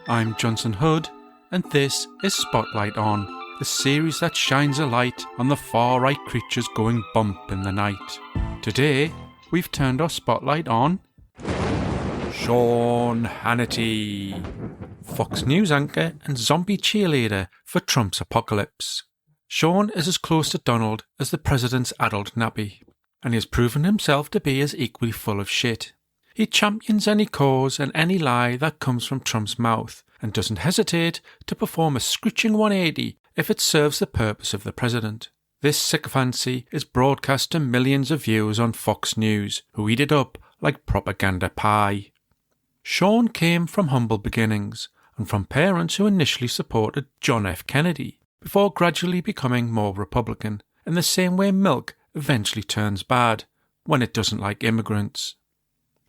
I'm Johnson Hood, and this is Spotlight On, the series that shines a light on the far-right creatures going bump in the night. Today, we've turned our spotlight on Sean Hannity, Fox News anchor and zombie cheerleader for Trump's apocalypse. Sean is as close to Donald as the president's adult nappy, and he has proven himself to be as equally full of shit. He champions any cause and any lie that comes from Trump's mouth, and doesn't hesitate to perform a screeching 180 if it serves the purpose of the president. This sycophancy is broadcast to millions of viewers on Fox News, who eat it up like propaganda pie. Sean came from humble beginnings, and from parents who initially supported John F. Kennedy, before gradually becoming more Republican, in the same way milk eventually turns bad when it doesn't like immigrants.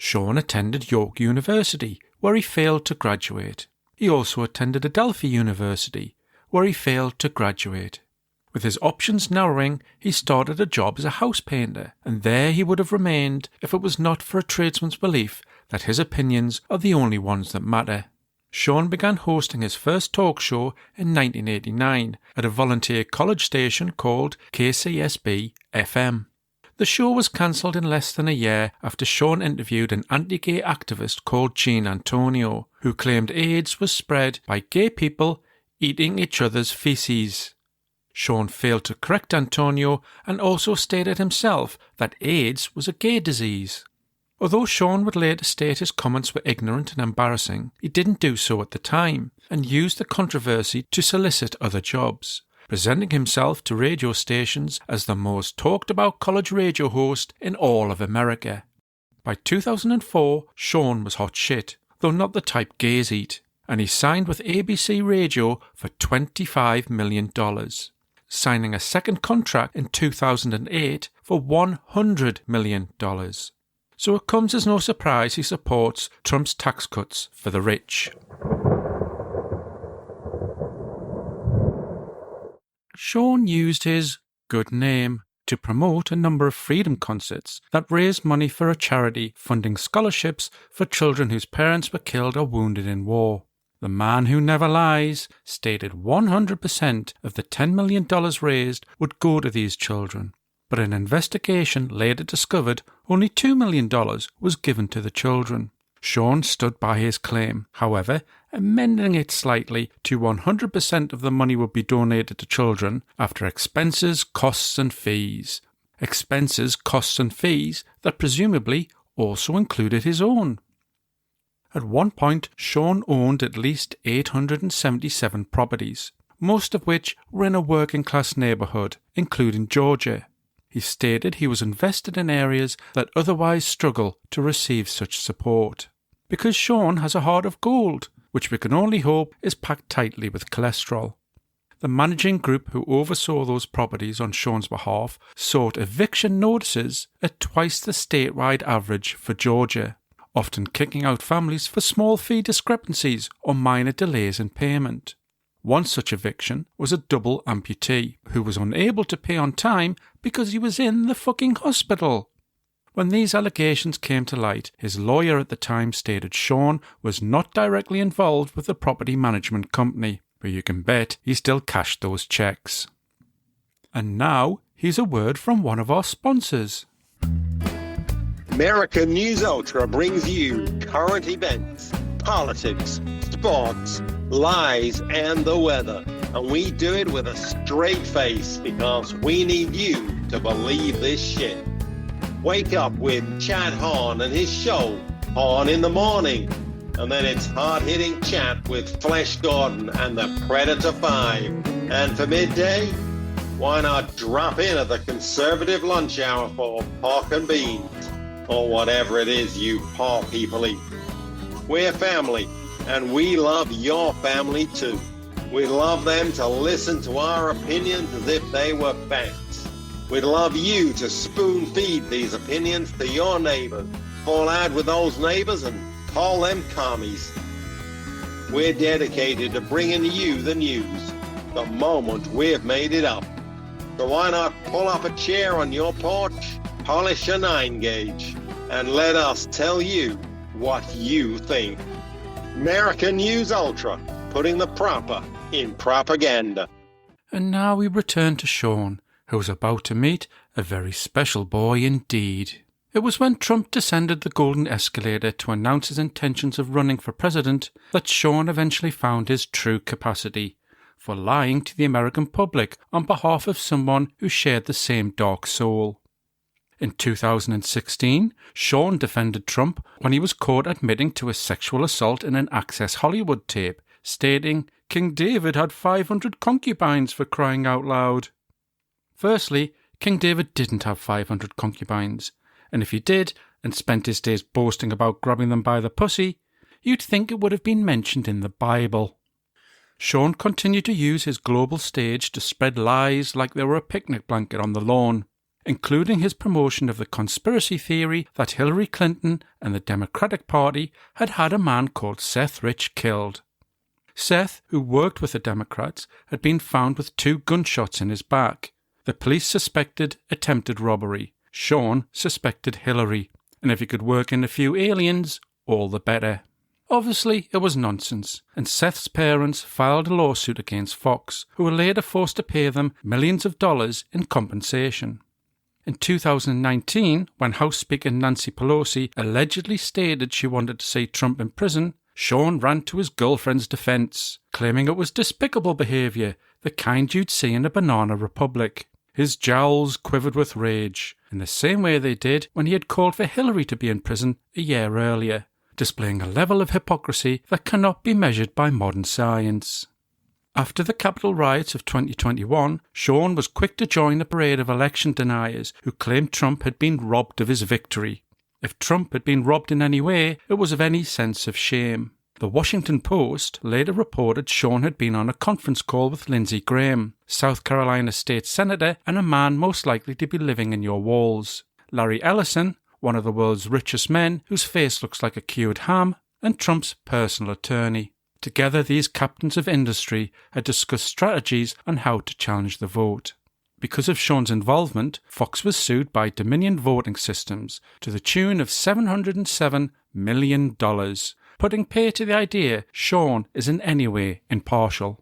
Sean attended York University, where he failed to graduate. He also attended Adelphi University, where he failed to graduate. With his options narrowing, he started a job as a house painter, and there he would have remained if it was not for a tradesman's belief that his opinions are the only ones that matter. Sean began hosting his first talk show in 1989 at a volunteer college station called KCSB-FM. The show was cancelled in less than a year after Sean interviewed an anti-gay activist called Jean Antonio, who claimed AIDS was spread by gay people eating each other's feces. Sean failed to correct Antonio and also stated himself that AIDS was a gay disease. Although Sean would later state his comments were ignorant and embarrassing, he didn't do so at the time and used the controversy to solicit other jobs, presenting himself to radio stations as the most talked about college radio host in all of America. By 2004, Sean was hot shit, though not the type gays eat, and he signed with ABC Radio for $25 million, signing a second contract in 2008 for $100 million. So it comes as no surprise he supports Trump's tax cuts for the rich. Sean used his good name to promote a number of freedom concerts that raised money for a charity funding scholarships for children whose parents were killed or wounded in war. The man who never lies stated 100% of the $10 million raised would go to these children, but an investigation later discovered only $2 million was given to the children. Sean stood by his claim, however, amending it slightly to 100% of the money would be donated to children after expenses, costs and fees. Expenses, costs and fees that presumably also included his own. At one point, Sean owned at least 877 properties, most of which were in a working-class neighbourhood, including Georgia. He stated he was invested in areas that otherwise struggle to receive such support. Because Sean has a heart of gold, which we can only hope is packed tightly with cholesterol. The managing group who oversaw those properties on Sean's behalf sought eviction notices at twice the statewide average for Georgia, often kicking out families for small fee discrepancies or minor delays in payment. One such eviction was a double-amputee who was unable to pay on time because he was in the fucking hospital. When these allegations came to light, his lawyer at the time stated Sean was not directly involved with the property management company, but you can bet he still cashed those checks. And now, here's a word from one of our sponsors. American News Ultra brings you current events, politics, sports, lies and the weather, and we do it with a straight face because we need you to believe this shit. Wake up with Chad Hahn and his show Hahn in the Morning, and then it's hard-hitting chat with Flesh Gordon and the Predator 5. And for midday, why not drop in at the conservative lunch hour for pork and beans, or whatever it is you poor people eat. We're family, and we love your family too. We'd love them to listen to our opinions as if they were facts. We'd love you to spoon-feed these opinions to your neighbors, fall out with those neighbors and call them commies. We're dedicated to bringing you the news the moment we've made it up. So why not pull up a chair on your porch, polish a 9-gauge, and let us tell you what you think. American News Ultra, putting the proper in propaganda. And now we return to Sean, who was about to meet a very special boy indeed. It was when Trump descended the golden escalator to announce his intentions of running for president that Sean eventually found his true capacity for lying to the American public on behalf of someone who shared the same dark soul. In 2016, Sean defended Trump when he was caught admitting to a sexual assault in an Access Hollywood tape, stating King David had 500 concubines, for crying out loud. Firstly, King David didn't have 500 concubines, and if he did, and spent his days boasting about grabbing them by the pussy, you'd think it would have been mentioned in the Bible. Sean continued to use his global stage to spread lies like they were a picnic blanket on the lawn, including his promotion of the conspiracy theory that Hillary Clinton and the Democratic Party had had a man called Seth Rich killed. Seth, who worked with the Democrats, had been found with 2 gunshots in his back. The police suspected attempted robbery. Sean suspected Hillary, and if he could work in a few aliens, all the better. Obviously, it was nonsense, and Seth's parents filed a lawsuit against Fox, who were later forced to pay them millions of dollars in compensation. In 2019, when House Speaker Nancy Pelosi allegedly stated she wanted to see Trump in prison, Sean ran to his girlfriend's defence, claiming it was despicable behaviour, the kind you'd see in a banana republic. His jowls quivered with rage, in the same way they did when he had called for Hillary to be in prison a year earlier, displaying a level of hypocrisy that cannot be measured by modern science. After the Capitol riots of 2021, Sean was quick to join a parade of election deniers who claimed Trump had been robbed of his victory. If Trump had been robbed in any way, it was of any sense of shame. The Washington Post later reported Sean had been on a conference call with Lindsey Graham, South Carolina state senator and a man most likely to be living in your walls, Larry Ellison, one of the world's richest men whose face looks like a cured ham, and Trump's personal attorney. Together, these captains of industry had discussed strategies on how to challenge the vote. Because of Sean's involvement, Fox was sued by Dominion Voting Systems to the tune of $707 million, putting pay to the idea Sean is in any way impartial.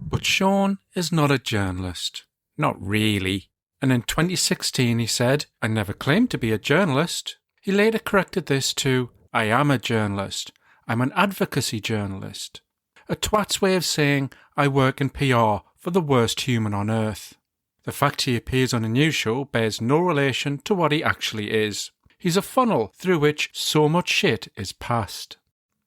But Sean is not a journalist. Not really. And in 2016 he said, "I never claimed to be a journalist." He later corrected this to, "I am a journalist. I'm an advocacy journalist." A twat's way of saying, "I work in PR for the worst human on earth." The fact he appears on a news show bears no relation to what he actually is. He's a funnel through which so much shit is passed.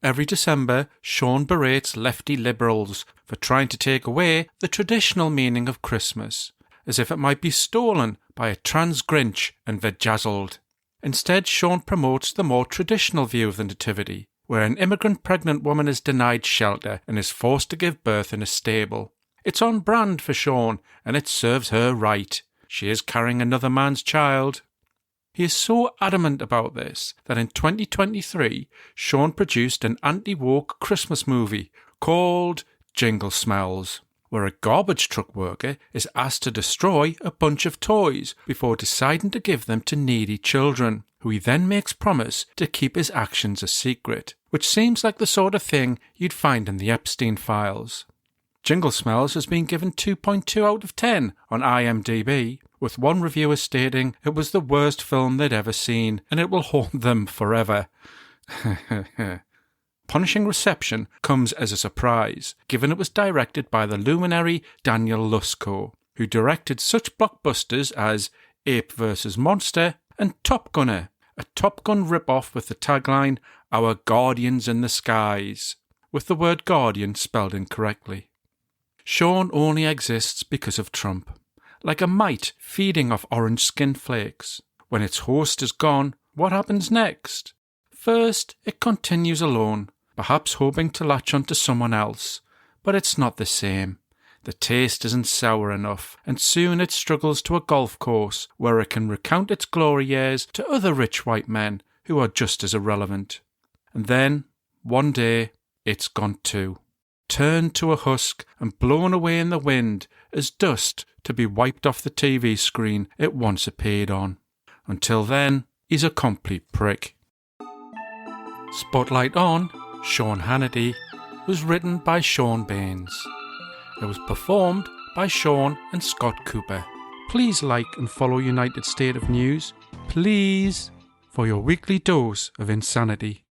Every December, Sean berates lefty liberals for trying to take away the traditional meaning of Christmas, as if it might be stolen by a trans Grinch and vajazzled. Instead, Sean promotes the more traditional view of the Nativity, where an immigrant pregnant woman is denied shelter and is forced to give birth in a stable. It's on brand for Sean, and it serves her right. She is carrying another man's child. He is so adamant about this that in 2023, Sean produced an anti-woke Christmas movie called Jingle Smells, where a garbage truck worker is asked to destroy a bunch of toys before deciding to give them to needy children, who he then makes promise to keep his actions a secret, which seems like the sort of thing you'd find in the Epstein files. Jingle Smells has been given 2.2 out of 10 on IMDB, with one reviewer stating it was the worst film they'd ever seen and it will haunt them forever. Punishing reception comes as a surprise, given it was directed by the luminary Daniel Lusko, who directed such blockbusters as Ape vs. Monster and Top Gunner, a Top Gun rip-off with the tagline, "Our Guardians in the Skies," with the word guardian spelled incorrectly. Sean only exists because of Trump, like a mite feeding off orange skin flakes. When its host is gone, what happens next? First, it continues alone, perhaps hoping to latch onto someone else, but it's not the same. The taste isn't sour enough, and soon it struggles to a golf course where it can recount its glory years to other rich white men who are just as irrelevant. And then, one day, it's gone too. Turned to a husk and blown away in the wind as dust to be wiped off the TV screen it once appeared on. Until then, he's a complete prick. Spotlight on Sean Hannity was written by Sean Baines. It was performed by Sean and Scott Cooper. Please like and follow United State of News, please, for your weekly dose of insanity.